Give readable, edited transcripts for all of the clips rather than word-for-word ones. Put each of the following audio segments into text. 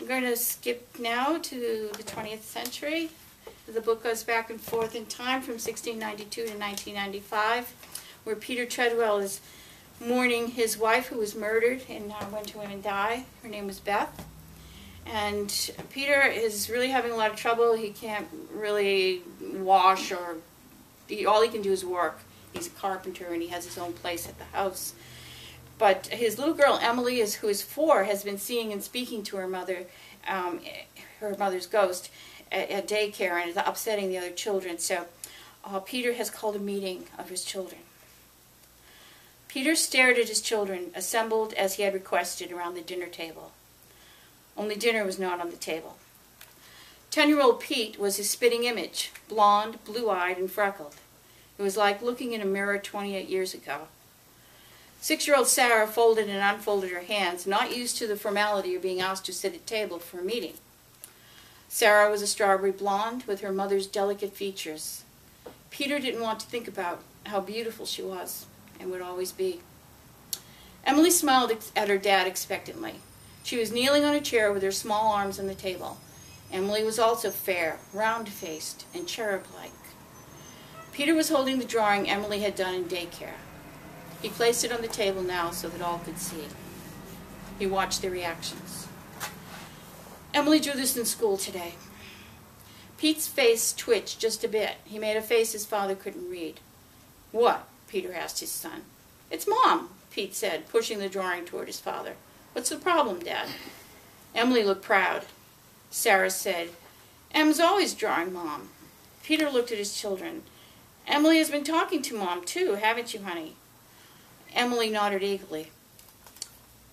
going to skip now to the 20th century. The book goes back and forth in time from 1692 to 1995, where Peter Treadwell is mourning his wife who was murdered and went to him and died. Her name was Beth. And Peter is really having a lot of trouble. He can't really wash or all he can do is work. He's a carpenter and he has his own place at the house. But his little girl Emily, who is 4, has been seeing and speaking to her mother, her mother's ghost, at daycare, and is upsetting the other children. So Peter has called a meeting of his children. Peter stared at his children, assembled as he had requested around the dinner table. Only dinner was not on the table. 10-year-old Pete was his spitting image, blonde, blue-eyed, and freckled. It was like looking in a mirror 28 years ago. 6-year-old Sarah folded and unfolded her hands, not used to the formality of being asked to sit at table for a meeting. Sarah was a strawberry blonde with her mother's delicate features. Peter didn't want to think about how beautiful she was and would always be. Emily smiled at her dad expectantly. She was kneeling on a chair with her small arms on the table. Emily was also fair, round-faced, and cherub-like. Peter was holding the drawing Emily had done in daycare. He placed it on the table now so that all could see. He watched their reactions. Emily drew this in school today. Pete's face twitched just a bit. He made a face his father couldn't read. What? Peter asked his son. It's Mom, Pete said, pushing the drawing toward his father. What's the problem, Dad? Emily looked proud. Sarah said, Em's always drawing Mom. Peter looked at his children. Emily has been talking to Mom, too, haven't you, honey? Emily nodded eagerly.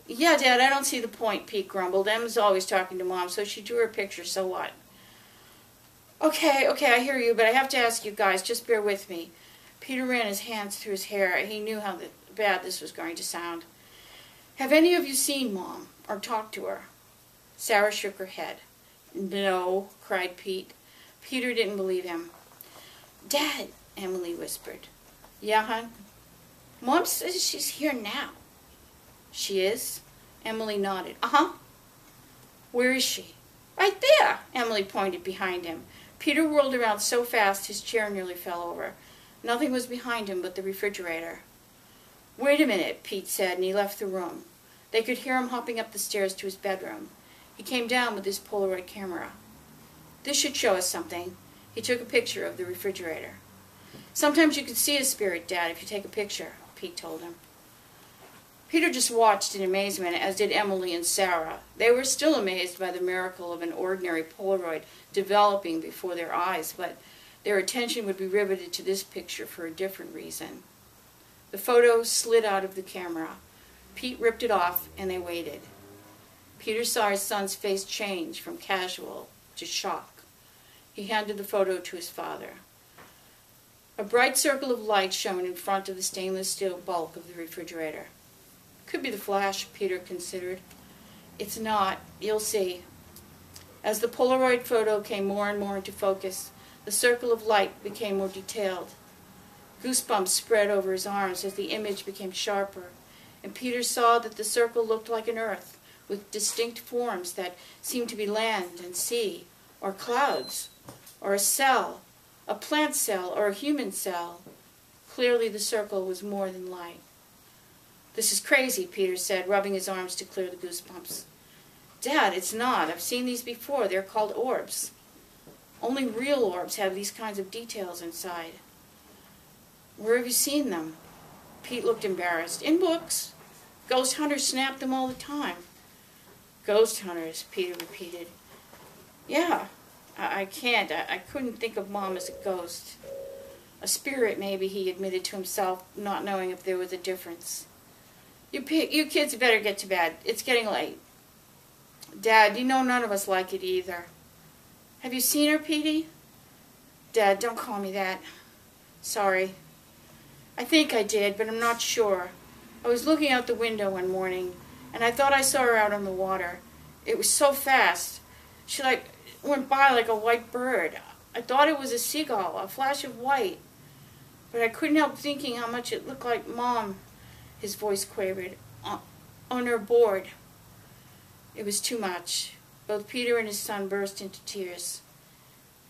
Yeah, Dad, I don't see the point, Pete grumbled. Em's always talking to Mom, so she drew her picture, so what? Okay, I hear you, but I have to ask you guys, just bear with me. Peter ran his hands through his hair. He knew how bad this was going to sound. Have any of you seen Mom, or talked to her? Sarah shook her head. No, cried Pete. Peter didn't believe him. Dad, Emily whispered. Yeah, hon? Mom says she's here now. She is? Emily nodded. Uh-huh. Where is she? Right there, Emily pointed behind him. Peter whirled around so fast his chair nearly fell over. Nothing was behind him but the refrigerator. Wait a minute, Pete said, and he left the room. They could hear him hopping up the stairs to his bedroom. He came down with his Polaroid camera. This should show us something. He took a picture of the refrigerator. Sometimes you can see a spirit, Dad, if you take a picture, Pete told him. Peter just watched in amazement, as did Emily and Sarah. They were still amazed by the miracle of an ordinary Polaroid developing before their eyes, but their attention would be riveted to this picture for a different reason. The photo slid out of the camera. Pete ripped it off, and they waited. Peter saw his son's face change from casual to shock. He handed the photo to his father. A bright circle of light shone in front of the stainless steel bulk of the refrigerator. Could be the flash, Peter considered. It's not. You'll see. As the Polaroid photo came more and more into focus, the circle of light became more detailed. Goosebumps spread over his arms as the image became sharper, and Peter saw that the circle looked like an earth, with distinct forms that seemed to be land and sea, or clouds, or a cell, a plant cell, or a human cell. Clearly the circle was more than light. This is crazy, Peter said, rubbing his arms to clear the goosebumps. Dad, it's not. I've seen these before. They're called orbs. Only real orbs have these kinds of details inside. Where have you seen them? Pete looked embarrassed. In books. Ghost hunters snap them all the time. Ghost hunters, Peter repeated. Yeah, I can't. I couldn't think of Mom as a ghost. A spirit, maybe, he admitted to himself, not knowing if there was a difference. You kids better get to bed. It's getting late. Dad, you know none of us like it either. Have you seen her, Petey? Dad, don't call me that. Sorry. I think I did, but I'm not sure. I was looking out the window one morning, and I thought I saw her out on the water. It was so fast. She went by like a white bird. I thought it was a seagull, a flash of white. But I couldn't help thinking how much it looked like Mom, his voice quavered, on her board. It was too much. Both Peter and his son burst into tears.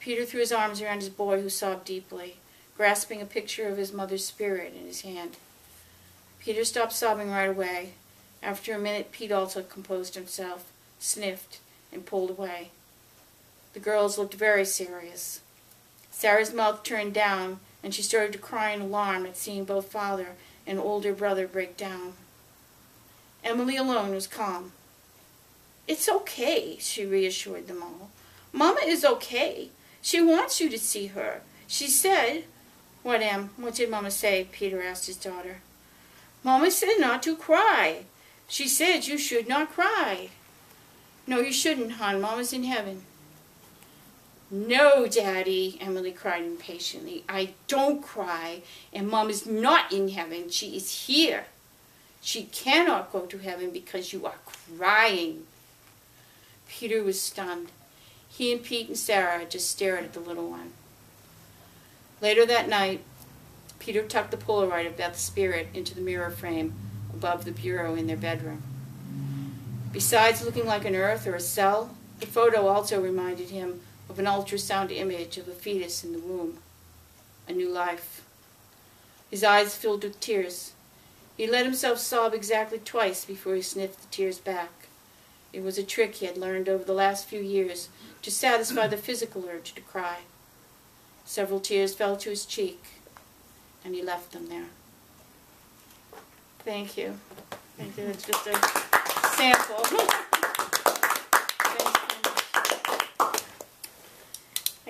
Peter threw his arms around his boy, who sobbed deeply, grasping a picture of his mother's spirit in his hand. Peter stopped sobbing right away. After a minute, Pete also composed himself, sniffed, and pulled away. The girls looked very serious. Sarah's mouth turned down, and she started to cry in alarm at seeing both father and older brother break down. Emily alone was calm. "It's okay," she reassured them all. "Mama is okay. She wants you to see her. She said—" "What, Em? What did Mama say?" Peter asked his daughter. "Mama said not to cry. She said you should not cry." "No, you shouldn't, hon. Mama's in heaven." "No, Daddy," Emily cried impatiently. "I don't cry, and Mama's not in heaven. She is here. She cannot go to heaven because you are crying." Peter was stunned. He and Pete and Sarah just stared at the little one. Later that night, Peter tucked the Polaroid of Beth's spirit into the mirror frame above the bureau in their bedroom. Besides looking like an earth or a cell, the photo also reminded him of an ultrasound image of a fetus in the womb, a new life. His eyes filled with tears. He let himself sob exactly twice before he sniffed the tears back. It was a trick he had learned over the last few years to satisfy the physical urge to cry. Several tears fell to his cheek, and he left them there. Thank you. Thank you. It's just a sample.